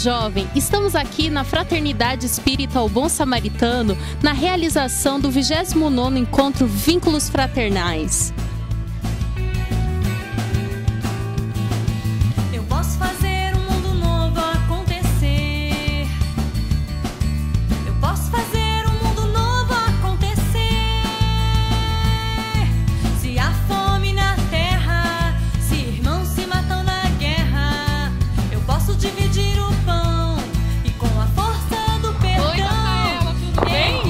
Jovem, estamos aqui na Fraternidade Espírita O Bom Samaritano, na realização do 29º Encontro Vínculos Fraternais. Eu posso fazer um mundo novo acontecer. Eu posso fazer um mundo novo acontecer. Se há fome na terra, se irmãos se matam na guerra, eu posso dividir o pão e com a força do perdão. Oi, Rafaela, tudo bem?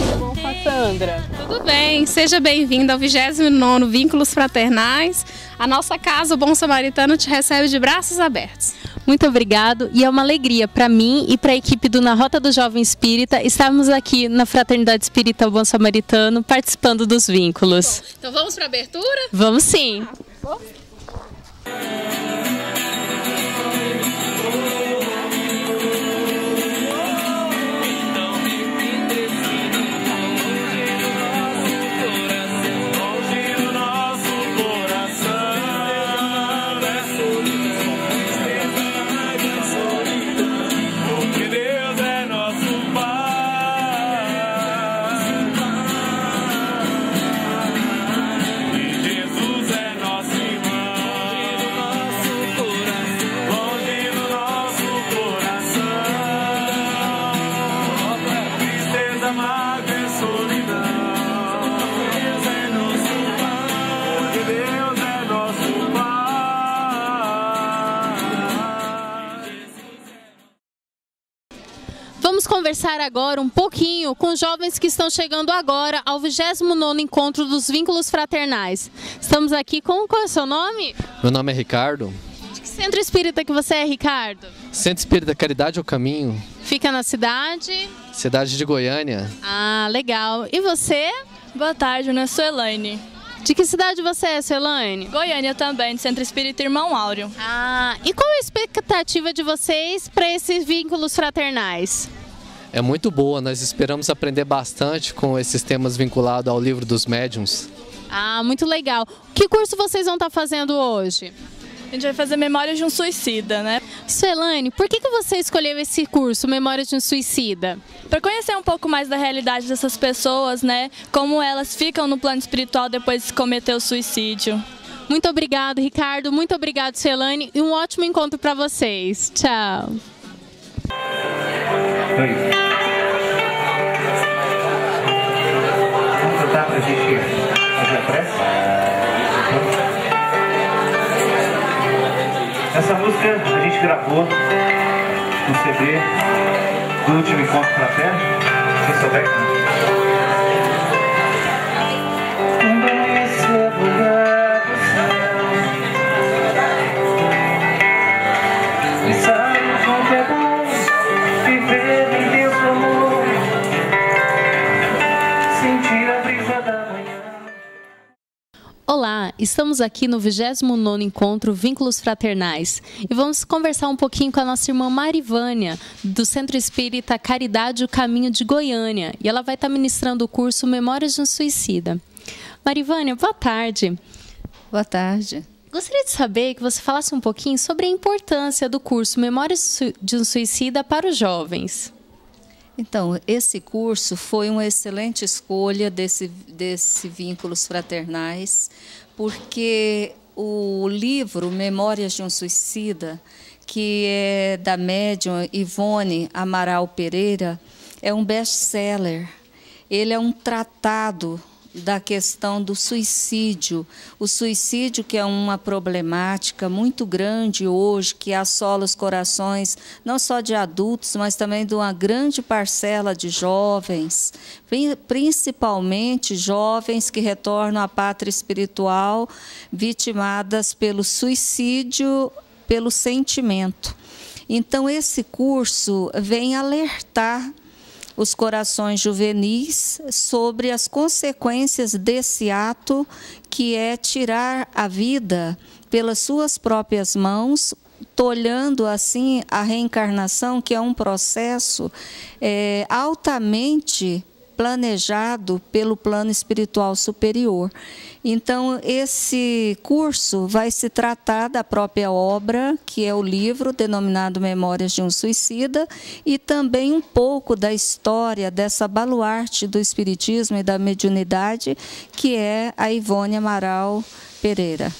Tudo bom, Sandra? Tudo bem, seja bem-vindo ao 29º Vínculos Fraternais. A nossa casa, o Bom Samaritano, te recebe de braços abertos. Muito obrigado, e é uma alegria para mim e para a equipe do Na Rota do Jovem Espírita estarmos aqui na Fraternidade Espírita O Bom Samaritano participando dos vínculos. Bom, então vamos para a abertura? Vamos sim! Vamos conversar agora um pouquinho com jovens que estão chegando agora ao 29º Encontro dos Vínculos Fraternais. Estamos aqui com... Qual é o seu nome? Meu nome é Ricardo. De que centro espírita que você é, Ricardo? Centro Espírita Caridade ao Caminho. Fica na cidade? Cidade de Goiânia. Ah, legal. E você? Boa tarde, eu sou Elaine. De que cidade você é, Elaine? Goiânia também, do Centro Espírita Irmão Áureo. Ah, e qual a expectativa de vocês para esses vínculos fraternais? É muito boa, nós esperamos aprender bastante com esses temas vinculados ao livro dos médiuns. Ah, muito legal. Que curso vocês vão estar fazendo hoje? A gente vai fazer Memórias de um Suicida, né? Elaine, por que você escolheu esse curso, Memórias de um Suicida? Para conhecer um pouco mais da realidade dessas pessoas, né? Como elas ficam no plano espiritual depois de cometer o suicídio. Muito obrigado, Ricardo. Muito obrigado, Elaine. E um ótimo encontro para vocês. Tchau. Oi. Vamos cantar pra gente fazer a prece? Essa música a gente gravou no CD do último encontro fraterno. Quem souber, quando amanhecer a olhar pro céu e sabe como é bom viver em Deus amor, sentir a brisa da manhã. Olá, estamos aqui no 29º Encontro Vínculos Fraternais e vamos conversar um pouquinho com a nossa irmã Marivânia, do Centro Espírita Caridade o Caminho de Goiânia, e ela vai estar ministrando o curso Memórias de um Suicida. Marivânia, boa tarde. Boa tarde. Gostaria de saber que você falasse um pouquinho sobre a importância do curso Memórias de um Suicida para os jovens. Então, esse curso foi uma excelente escolha desse Vínculos Fraternais, porque o livro Memórias de um Suicida, que é da médium Ivone Amaral Pereira, é um best-seller. Ele é um tratado da questão do suicídio. O suicídio, que é uma problemática muito grande hoje, que assola os corações, não só de adultos, mas também de uma grande parcela de jovens, principalmente jovens que retornam à pátria espiritual, vitimadas pelo suicídio, pelo sentimento. Então, esse curso vem alertar os corações juvenis sobre as consequências desse ato, que é tirar a vida pelas suas próprias mãos, tolhando assim a reencarnação, que é um processo altamente planejado pelo plano espiritual superior. Então, esse curso vai se tratar da própria obra, que é o livro denominado Memórias de um Suicida, e também um pouco da história dessa baluarte do espiritismo e da mediunidade, que é a Ivone Amaral Pereira.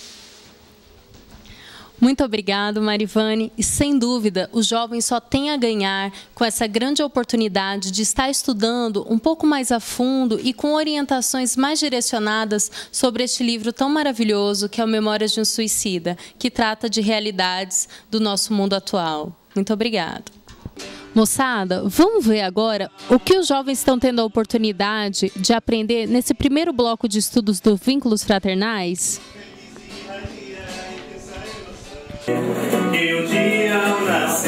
Muito obrigado, Marivane. E, sem dúvida, os jovens só têm a ganhar com essa grande oportunidade de estar estudando um pouco mais a fundo e com orientações mais direcionadas sobre este livro tão maravilhoso que é o Memórias de um Suicida, que trata de realidades do nosso mundo atual. Muito obrigada. Moçada, vamos ver agora o que os jovens estão tendo a oportunidade de aprender nesse primeiro bloco de estudos do Vínculos Fraternais? Que um dia eu nasci.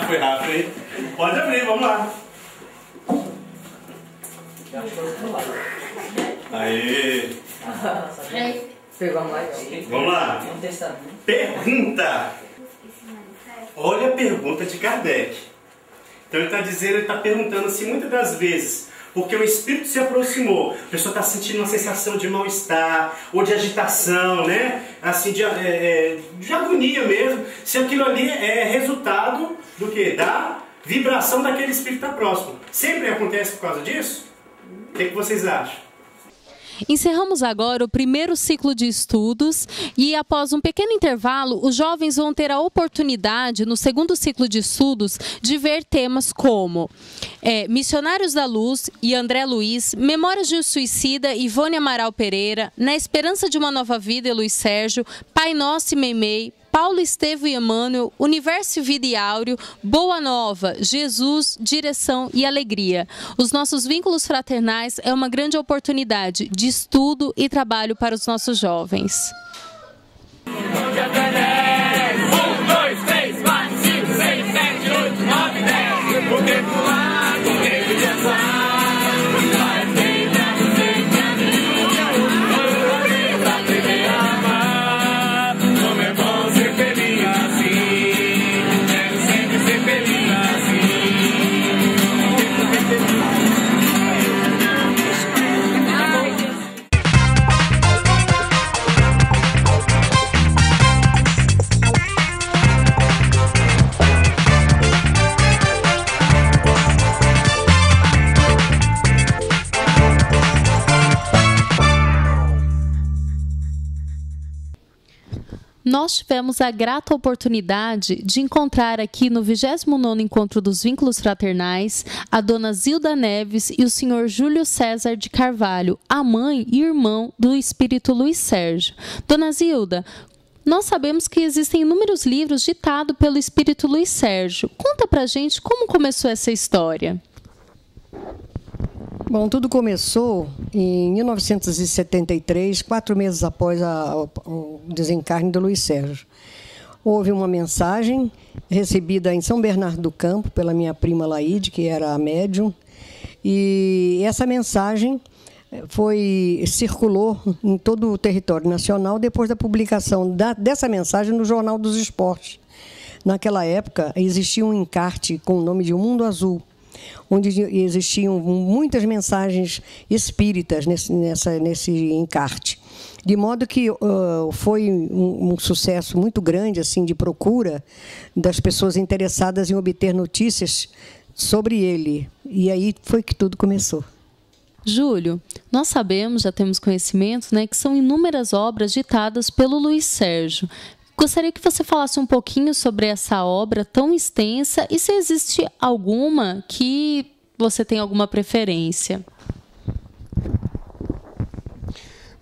Foi rápido, hein? Pode abrir, vamos lá. Aê! Vamos lá. Pergunta. Olha a pergunta de Kardec. Então ele está dizendo, ele está perguntando assim, muitas das vezes, porque o espírito se aproximou, a pessoa está sentindo uma sensação de mal-estar, ou de agitação, né? Assim, de agonia mesmo, se aquilo ali é resultado do quê? Da vibração daquele espírito que está próximo. Sempre acontece por causa disso? O que vocês acham? Encerramos agora o primeiro ciclo de estudos e, após um pequeno intervalo, os jovens vão ter a oportunidade, no segundo ciclo de estudos, de ver temas como Missionários da Luz e André Luiz, Memórias de um Suicida, Ivone Amaral Pereira, Na Esperança de uma Nova Vida, Luiz Sérgio, Pai Nosso e Meimei, Paulo Estevo e Emmanuel, Universo, Vida e Áureo, Boa Nova, Jesus, Direção e Alegria. Os nossos vínculos fraternais é uma grande oportunidade de estudo e trabalho para os nossos jovens. 1, 2, 3, 4, 5, 6, 7, 8, 9, 10. O tempo lá, o tempo de azar. Nós tivemos a grata oportunidade de encontrar aqui no 29º Encontro dos Vínculos Fraternais a dona Zilda Neves e o senhor Júlio César de Carvalho, a mãe e irmão do espírito Luiz Sérgio. Dona Zilda, nós sabemos que existem inúmeros livros ditados pelo espírito Luiz Sérgio. Conta pra gente como começou essa história. Bom, tudo começou em 1973, 4 meses após o desencarne do Luiz Sérgio. Houve uma mensagem recebida em São Bernardo do Campo pela minha prima Laide, que era a médium, e essa mensagem circulou em todo o território nacional depois da publicação dessa mensagem no Jornal dos Esportes. Naquela época, existia um encarte com o nome de O Mundo Azul, onde existiam muitas mensagens espíritas nesse encarte. De modo que foi um sucesso muito grande assim, de procura das pessoas interessadas em obter notícias sobre ele. E aí foi que tudo começou. Júlio, nós sabemos, já temos conhecimento, né, que são inúmeras obras ditadas pelo Luiz Sérgio. Gostaria que você falasse um pouquinho sobre essa obra tão extensa e se existe alguma que você tem alguma preferência.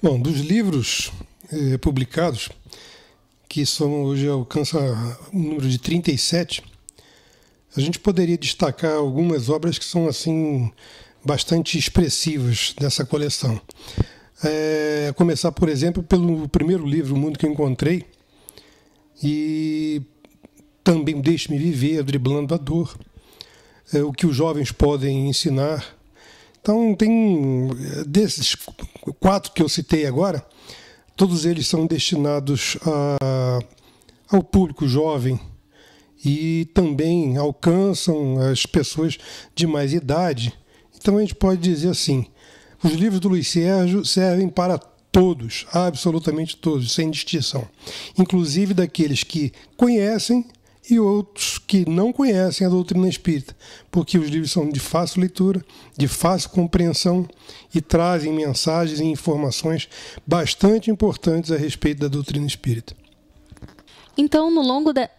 Bom, dos livros publicados, que hoje alcança o número de 37, a gente poderia destacar algumas obras que são assim bastante expressivas dessa coleção. A começar, por exemplo, pelo primeiro livro, O Mundo que eu Encontrei, e também Deixe-me Viver, Driblando a Dor, o que os jovens podem ensinar. Então, tem desses 4 que eu citei agora, todos eles são destinados ao público jovem e também alcançam as pessoas de mais idade. Então a gente pode dizer assim, os livros do Luiz Sérgio servem para todos, absolutamente todos, sem distinção. Inclusive daqueles que conhecem e outros que não conhecem a doutrina espírita, porque os livros são de fácil leitura, de fácil compreensão e trazem mensagens e informações bastante importantes a respeito da doutrina espírita. Então,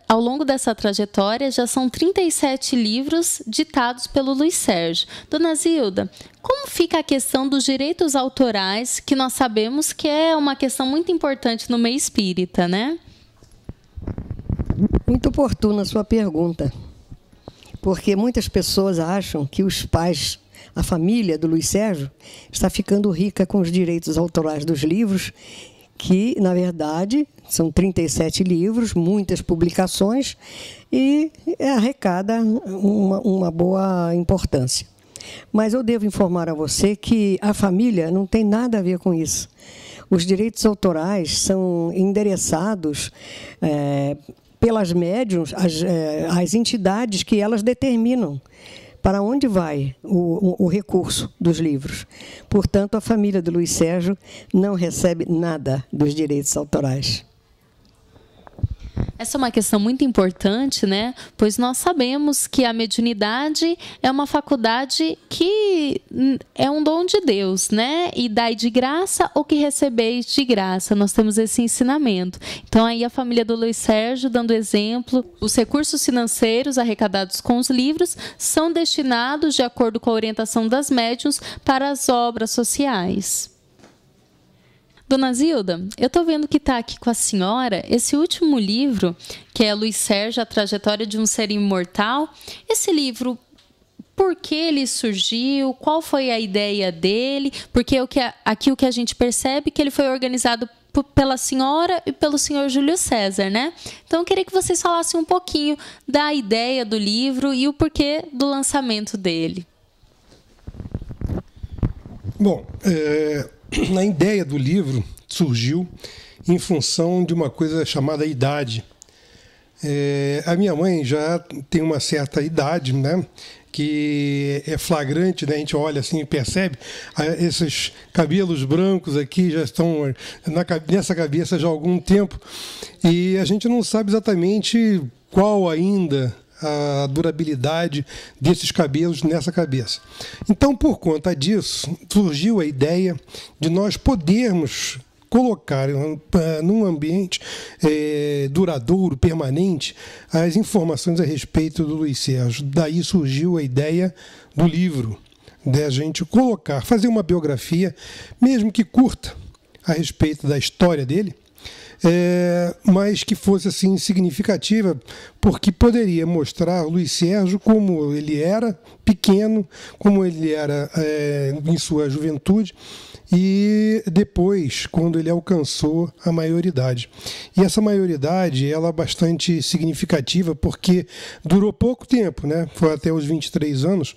ao longo dessa trajetória, já são 37 livros ditados pelo Luiz Sérgio. Dona Zilda, como fica a questão dos direitos autorais, que nós sabemos que é uma questão muito importante no meio espírita, né? Muito oportuna a sua pergunta, porque muitas pessoas acham que os pais, a família do Luiz Sérgio, está ficando rica com os direitos autorais dos livros, que, na verdade, são 37 livros, muitas publicações, e arrecada uma boa importância. Mas eu devo informar a você que a família não tem nada a ver com isso. Os direitos autorais são endereçados pelas médiuns, as entidades que elas determinam para onde vai o recurso dos livros. Portanto, a família do Luiz Sérgio não recebe nada dos direitos autorais. Essa é uma questão muito importante, né? Pois nós sabemos que a mediunidade é uma faculdade que é um dom de Deus, né? E dai de graça o que recebeis de graça. Nós temos esse ensinamento. Então, aí a família do Luiz Sérgio, dando exemplo, os recursos financeiros arrecadados com os livros são destinados, de acordo com a orientação das médiuns, para as obras sociais. Dona Zilda, eu estou vendo que está aqui com a senhora esse último livro, que é Luiz Sérgio, A Trajetória de um Ser Imortal. Esse livro, por que ele surgiu? Qual foi a ideia dele? Porque aqui o que a gente percebe é que ele foi organizado pela senhora e pelo senhor Júlio César, né? Então, eu queria que vocês falassem um pouquinho da ideia do livro e o porquê do lançamento dele. Bom, a ideia do livro surgiu em função de uma coisa chamada idade. A minha mãe já tem uma certa idade, né, que é flagrante, né, a gente olha assim e percebe, esses cabelos brancos aqui já estão nessa cabeça já há algum tempo, e a gente não sabe exatamente qual ainda a durabilidade desses cabelos nessa cabeça. Então, por conta disso, surgiu a ideia de nós podermos colocar num ambiente duradouro, permanente, as informações a respeito do Luiz Sérgio. Daí surgiu a ideia do livro, da gente colocar, fazer uma biografia, mesmo que curta, a respeito da história dele, mas que fosse assim significativa, porque poderia mostrar o Luiz Sérgio como ele era pequeno, como ele era em sua juventude e depois, quando ele alcançou a maioridade. E essa maioridade ela é bastante significativa, porque durou pouco tempo, né? Foi até os 23 anos.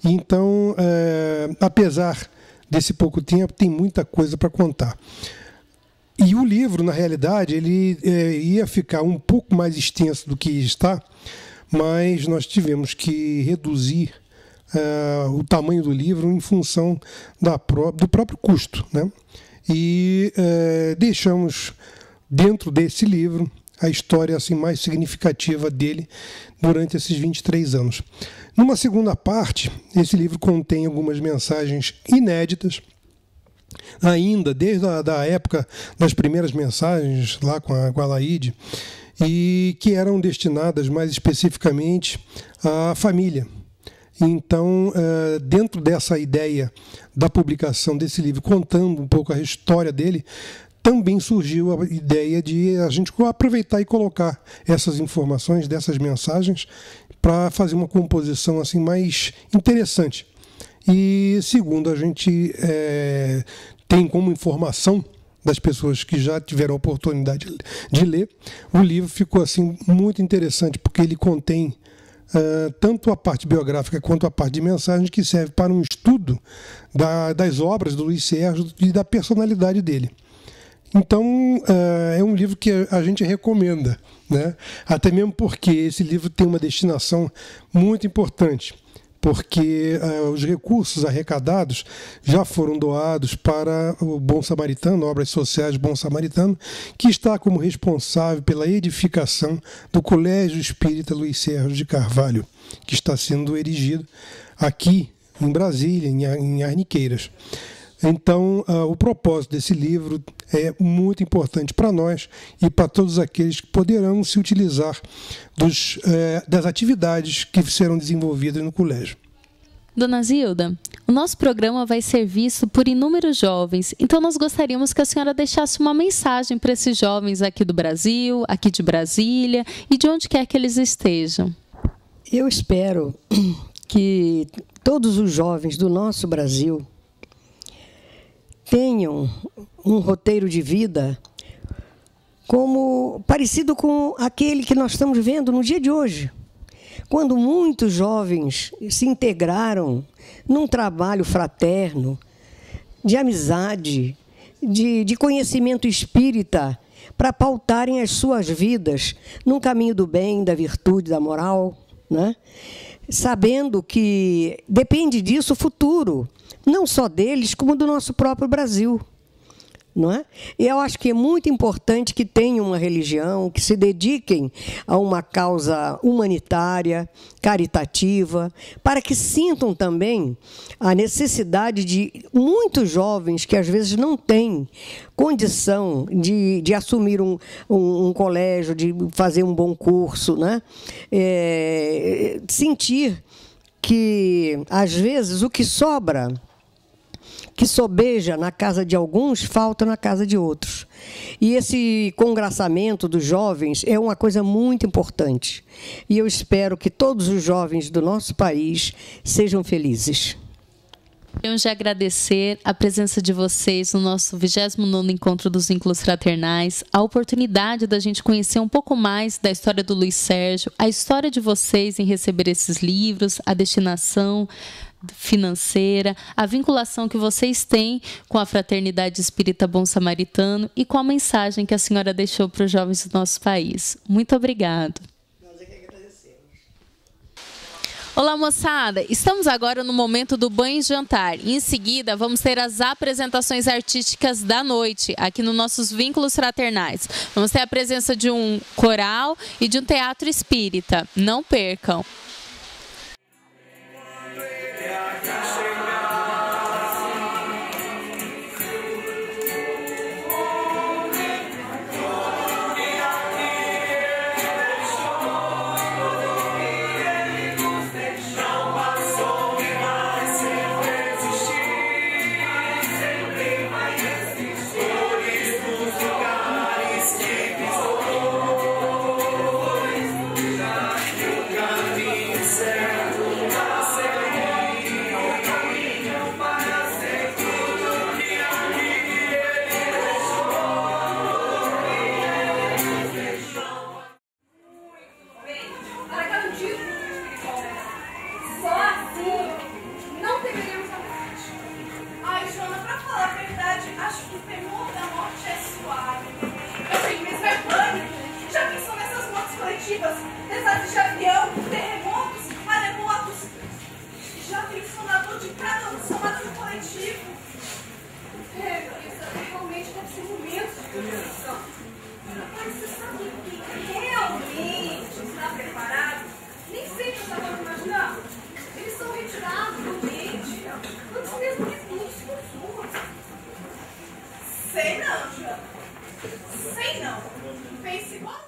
Então, apesar desse pouco tempo, tem muita coisa para contar. E o livro, na realidade, ele ia ficar um pouco mais extenso do que está, mas nós tivemos que reduzir o tamanho do livro em função do próprio custo, né? E deixamos dentro desse livro a história assim, mais significativa dele durante esses 23 anos. Numa segunda parte, esse livro contém algumas mensagens inéditas, ainda desde a época das primeiras mensagens lá com a Laíde, e que eram destinadas mais especificamente à família. Então, dentro dessa ideia da publicação desse livro, contando um pouco a história dele, também surgiu a ideia de a gente aproveitar e colocar essas informações, dessas mensagens, para fazer uma composição assim mais interessante. E segundo a gente tem como informação das pessoas que já tiveram a oportunidade de ler, o livro ficou assim muito interessante, porque ele contém tanto a parte biográfica quanto a parte de mensagens que serve para um estudo das obras do Luiz Sérgio e da personalidade dele. Então, é um livro que a gente recomenda, né? Até mesmo porque esse livro tem uma destinação muito importante, porque os recursos arrecadados já foram doados para o Bom Samaritano, Obras Sociais Bom Samaritano, que está como responsável pela edificação do Colégio Espírita Luiz Sérgio de Carvalho, que está sendo erigido aqui em Brasília, em Arniqueiras. Então, o propósito desse livro é muito importante para nós e para todos aqueles que poderão se utilizar das atividades que serão desenvolvidas no colégio. Dona Zilda, o nosso programa vai ser visto por inúmeros jovens, então nós gostaríamos que a senhora deixasse uma mensagem para esses jovens aqui do Brasil, aqui de Brasília e de onde quer que eles estejam. Eu espero que todos os jovens do nosso Brasil tenham um roteiro de vida parecido com aquele que nós estamos vendo no dia de hoje, quando muitos jovens se integraram num trabalho fraterno, de amizade, de conhecimento espírita, para pautarem as suas vidas num caminho do bem, da virtude, da moral, né? Sabendo que depende disso o futuro, não só deles, como do nosso próprio Brasil. Não é? E eu acho que é muito importante que tenham uma religião, que se dediquem a uma causa humanitária, caritativa, para que sintam também a necessidade de muitos jovens que às vezes não têm condição de assumir um colégio, de fazer um bom curso, né? Sentir que, às vezes, o que sobra, que sobeja na casa de alguns, falta na casa de outros. E esse congraçamento dos jovens é uma coisa muito importante. E eu espero que todos os jovens do nosso país sejam felizes. Queremos de agradecer a presença de vocês no nosso 29º Encontro dos Vínculos Fraternais, a oportunidade da gente conhecer um pouco mais da história do Luiz Sérgio, a história de vocês em receber esses livros, a destinação financeira, a vinculação que vocês têm com a Fraternidade Espírita Bom Samaritano e com a mensagem que a senhora deixou para os jovens do nosso país. Muito obrigada. Nós é que agradecemos. Olá, moçada! Estamos agora no momento do banho e jantar. E em seguida, vamos ter as apresentações artísticas da noite, aqui nos nossos Vínculos Fraternais. Vamos ter a presença de um coral e de um teatro espírita. Não percam! Desastres de avião, terremotos, maremotos. Já tem fundador de cada um somado no coletivo. Realmente deve ser um momento de reflexão. Mas você sabe que realmente está preparado? Nem sempre está como imaginar. Eles são retirados do ambiente antes mesmo que tudo se consuma. Sei não, Joana. Sei não. Pense igual.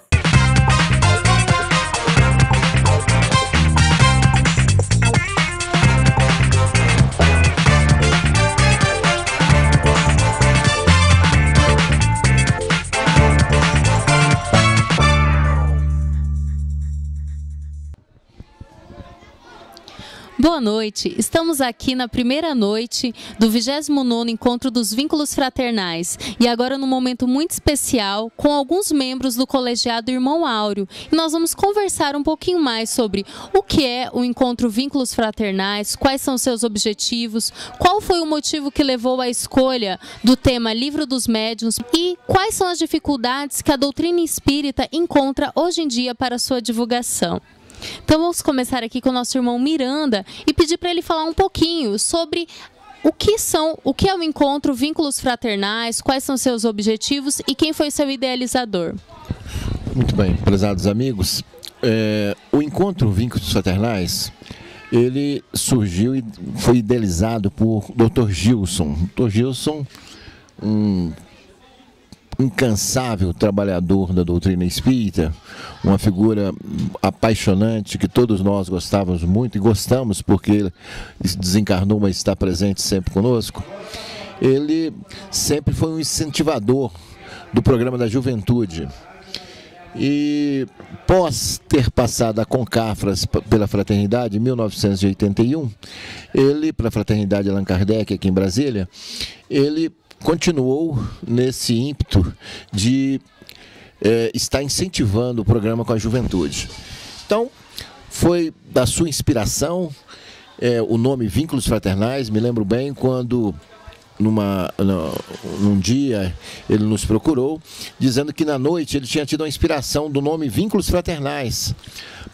Boa noite, estamos aqui na primeira noite do 29º Encontro dos Vínculos Fraternais e agora num momento muito especial com alguns membros do colegiado Irmão Áureo. E nós vamos conversar um pouquinho mais sobre o que é o Encontro Vínculos Fraternais, quais são seus objetivos, qual foi o motivo que levou à escolha do tema Livro dos Médiuns e quais são as dificuldades que a doutrina espírita encontra hoje em dia para sua divulgação. Então vamos começar aqui com o nosso irmão Miranda e pedir para ele falar um pouquinho sobre o que é o Encontro Vínculos Fraternais, quais são seus objetivos e quem foi seu idealizador. Muito bem, prezados amigos, o Encontro Vínculos Fraternais, ele surgiu e foi idealizado por Dr. Gilson. Dr. Gilson, um incansável trabalhador da doutrina espírita, uma figura apaixonante que todos nós gostávamos muito e gostamos porque ele desencarnou, mas está presente sempre conosco. Ele sempre foi um incentivador do programa da juventude. E pós ter passado a Concafras pela Fraternidade em 1981, ele, para a Fraternidade Allan Kardec aqui em Brasília, ele continuou nesse ímpeto de estar incentivando o programa com a juventude. Então, foi da sua inspiração o nome Vínculos Fraternais. Me lembro bem quando, num dia, ele nos procurou, dizendo que na noite ele tinha tido a inspiração do nome Vínculos Fraternais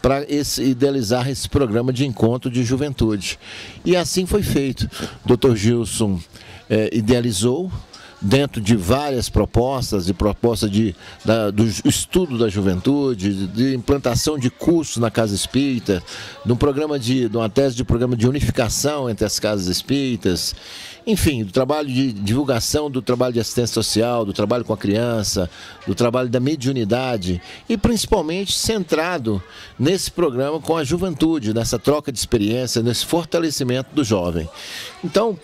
para idealizar esse programa de encontro de juventude. E assim foi feito. Dr. Gilson idealizou, dentro de várias propostas, do estudo da juventude, de implantação de cursos na casa espírita, de uma tese de programa de unificação entre as casas espíritas, enfim, do trabalho de divulgação, do trabalho de assistência social, do trabalho com a criança, do trabalho da mediunidade e principalmente centrado nesse programa com a juventude, nessa troca de experiência, nesse fortalecimento do jovem. Então,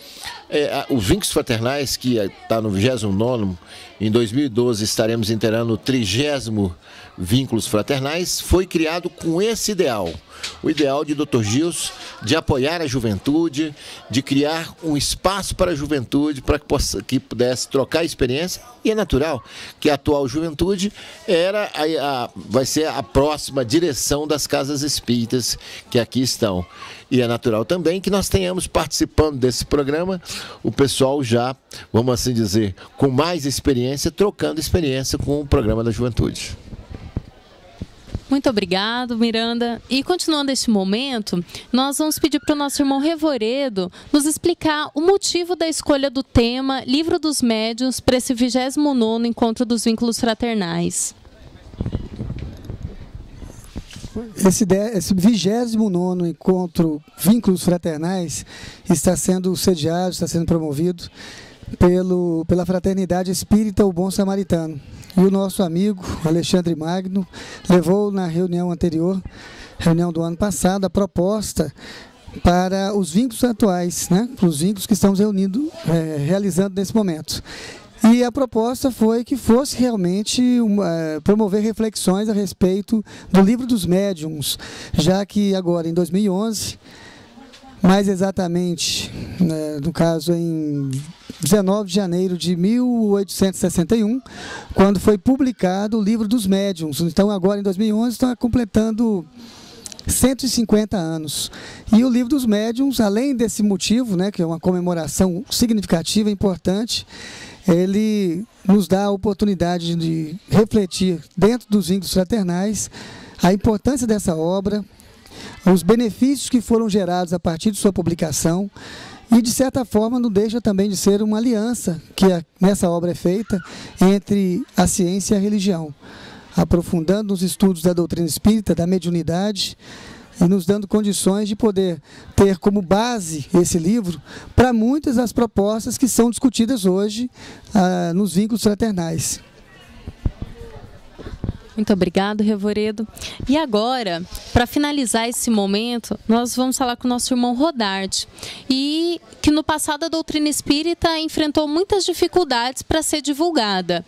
os Vínculos Fraternais, que está no 29º, em 2012 estaremos inteirando o 30º Vínculos Fraternais, foi criado com esse ideal. O ideal de Dr. Gilson de apoiar a juventude, de criar um espaço para a juventude, para que pudesse trocar experiência. E é natural que a atual juventude vai ser a próxima direção das casas espíritas que aqui estão. E é natural também que nós tenhamos participando desse programa o pessoal já, vamos assim dizer, com mais experiência, trocando experiência com o programa da juventude. Muito obrigado, Miranda. E continuando este momento, nós vamos pedir para o nosso irmão Revoredo nos explicar o motivo da escolha do tema Livro dos Médiuns para esse 29º Encontro dos Vínculos Fraternais. Esse 29º Encontro Vínculos Fraternais está sendo sediado, está sendo promovido pela Fraternidade Espírita O Bom Samaritano. E o nosso amigo Alexandre Magno levou na reunião anterior, reunião do ano passado, a proposta para os vínculos atuais, né? Para os vínculos que estamos realizando nesse momento. E a proposta foi que fosse realmente promover reflexões a respeito do Livro dos Médiuns, já que agora em 2011, mais exatamente, no caso em 19 de janeiro de 1861, quando foi publicado o Livro dos Médiuns. Então agora em 2011 está completando 150 anos. E o Livro dos Médiuns, além desse motivo, né, que é uma comemoração significativa, importante, ele nos dá a oportunidade de refletir dentro dos vínculos fraternais a importância dessa obra, os benefícios que foram gerados a partir de sua publicação e, de certa forma, não deixa também de ser uma aliança que nessa obra é feita entre a ciência e a religião, aprofundando os estudos da doutrina espírita, da mediunidade e nos dando condições de poder ter como base esse livro para muitas das propostas que são discutidas hoje nos vínculos fraternais. Muito obrigado, Revoredo. E agora, para finalizar esse momento, nós vamos falar com o nosso irmão Rodarte, e que no passado a doutrina espírita enfrentou muitas dificuldades para ser divulgada.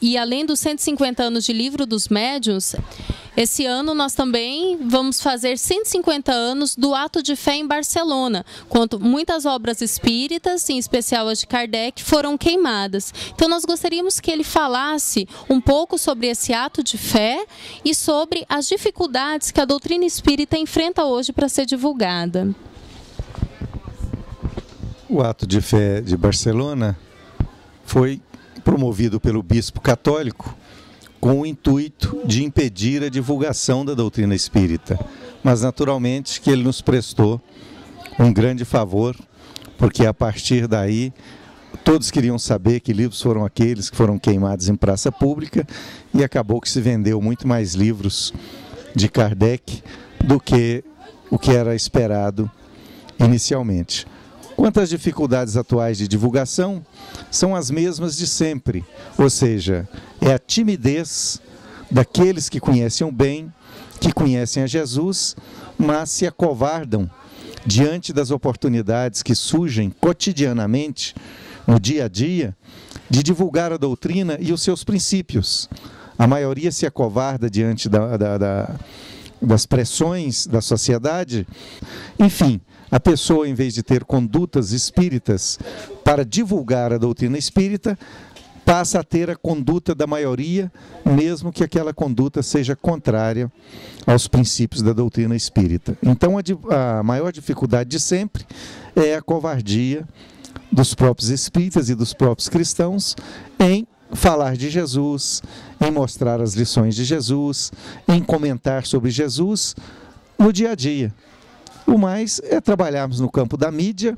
E além dos 150 anos de Livro dos Médiuns, Esse ano nós também vamos fazer 150 anos do Ato de Fé em Barcelona, quando muitas obras espíritas, em especial as de Kardec, foram queimadas. Então nós gostaríamos que ele falasse um pouco sobre esse ato de fé e sobre as dificuldades que a doutrina espírita enfrenta hoje para ser divulgada. O Ato de Fé de Barcelona foi promovido pelo bispo católico com o intuito de impedir a divulgação da doutrina espírita. Mas, naturalmente, que ele nos prestou um grande favor, porque a partir daí todos queriam saber que livros foram aqueles que foram queimados em praça pública, e acabou que se vendeu muito mais livros de Kardec do que o que era esperado inicialmente. Quanto às dificuldades atuais de divulgação, são as mesmas de sempre, ou seja, é a timidez daqueles que conhecem o bem, que conhecem a Jesus, mas se acovardam diante das oportunidades que surgem cotidianamente, no dia a dia, de divulgar a doutrina e os seus princípios. A maioria se acovarda diante das pressões da sociedade. Enfim, a pessoa, em vez de ter condutas espíritas para divulgar a doutrina espírita, passa a ter a conduta da maioria, mesmo que aquela conduta seja contrária aos princípios da doutrina espírita. Então, a maior dificuldade de sempre é a covardia dos próprios espíritas e dos próprios cristãos em falar de Jesus, em mostrar as lições de Jesus, em comentar sobre Jesus no dia a dia. O mais é trabalharmos no campo da mídia,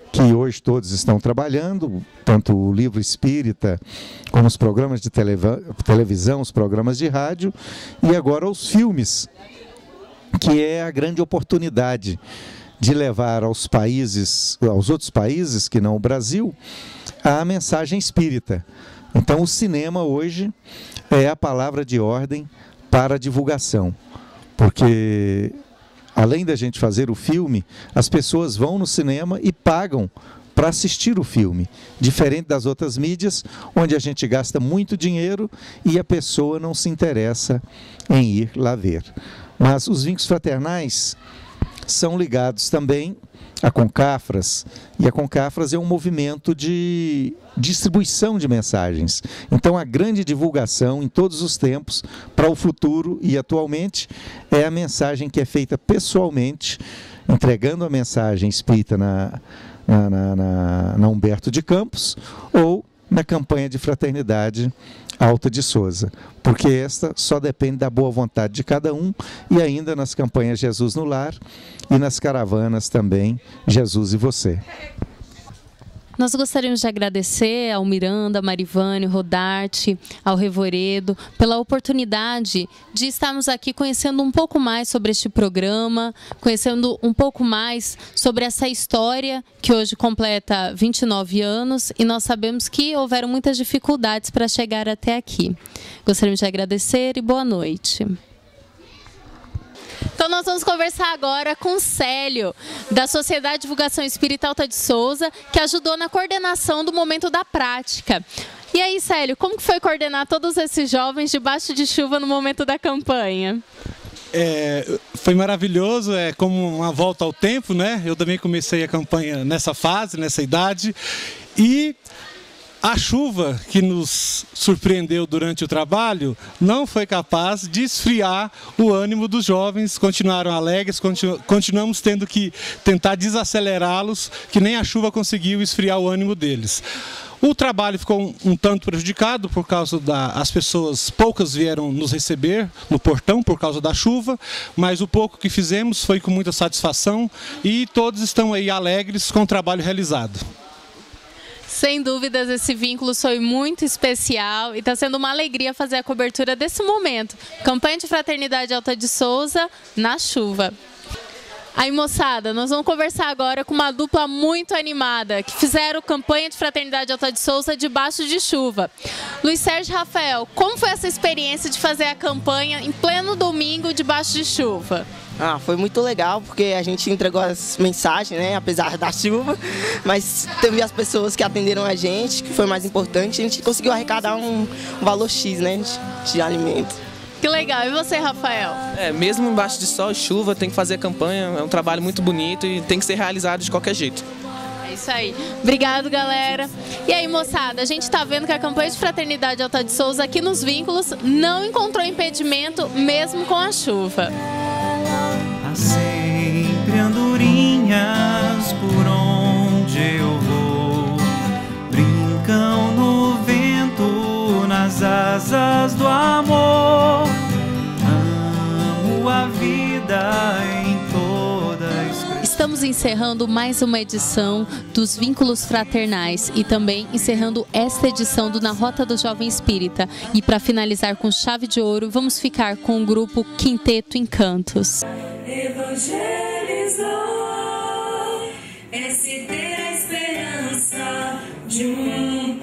que hoje todos estão trabalhando, tanto o livro espírita, como os programas de televisão, os programas de rádio, e agora os filmes, que é a grande oportunidade de levar aos outros países, que não o Brasil, a mensagem espírita. Então o cinema hoje é a palavra de ordem para a divulgação, porque além da gente fazer o filme, as pessoas vão no cinema e pagam para assistir o filme, diferente das outras mídias, onde a gente gasta muito dinheiro e a pessoa não se interessa em ir lá ver. Mas os vínculos fraternais são ligados também a Concafras, e a Concafras é um movimento de distribuição de mensagens. Então a grande divulgação em todos os tempos, para o futuro e atualmente, é a mensagem que é feita pessoalmente, entregando a mensagem espírita na Humberto de Campos ou na campanha de fraternidade Alta de Souza, porque esta só depende da boa vontade de cada um, e ainda nas campanhas Jesus no Lar e nas caravanas também Jesus e Você. Nós gostaríamos de agradecer ao Miranda, Marivânia, Rodarte, ao Revoredo, pela oportunidade de estarmos aqui conhecendo um pouco mais sobre este programa, conhecendo um pouco mais sobre essa história que hoje completa 29 anos, e nós sabemos que houveram muitas dificuldades para chegar até aqui. Gostaríamos de agradecer e boa noite. Então nós vamos conversar agora com o Célio, da Sociedade de Divulgação Espírita Alta de Souza, que ajudou na coordenação do momento da prática. E aí, Célio, como que foi coordenar todos esses jovens debaixo de chuva no momento da campanha? Foi maravilhoso, é como uma volta ao tempo, né? Eu também comecei a campanha nessa fase, nessa idade, e a chuva que nos surpreendeu durante o trabalho não foi capaz de esfriar o ânimo dos jovens, continuaram alegres, continuamos tendo que tentar desacelerá-los, que nem a chuva conseguiu esfriar o ânimo deles. O trabalho ficou um tanto prejudicado por causa das pessoas, poucas vieram nos receber no portão por causa da chuva, mas o pouco que fizemos foi com muita satisfação e todos estão aí alegres com o trabalho realizado. Sem dúvidas, esse vínculo foi muito especial e está sendo uma alegria fazer a cobertura desse momento. Campanha de Fraternidade Alta de Souza na chuva. Aí, moçada, nós vamos conversar agora com uma dupla muito animada, que fizeram campanha de Fraternidade Alta de Souza debaixo de chuva. Luiz Sérgio e Rafael, como foi essa experiência de fazer a campanha em pleno domingo debaixo de chuva? Foi muito legal, porque a gente entregou as mensagens, né, apesar da chuva, mas teve as pessoas que atenderam a gente, que foi mais importante, a gente conseguiu arrecadar um valor X, né, de alimento. Que legal. E você, Rafael? Mesmo embaixo de sol e chuva, tem que fazer a campanha. É um trabalho muito bonito e tem que ser realizado de qualquer jeito. É isso aí. Obrigado, galera. E aí, moçada, a gente tá vendo que a campanha de Fraternidade Alta de Souza aqui nos Vínculos não encontrou impedimento mesmo com a chuva. Há sempre andorinhas por onde eu vou, brincam no vento, nas asas do amor. Amo a vida em toda a expressão. Estamos encerrando mais uma edição dos Vínculos Fraternais e também encerrando esta edição do Na Rota do Jovem Espírita. E para finalizar com chave de ouro, vamos ficar com o grupo Quinteto Encantos. Evangelizar é se ter a esperança de um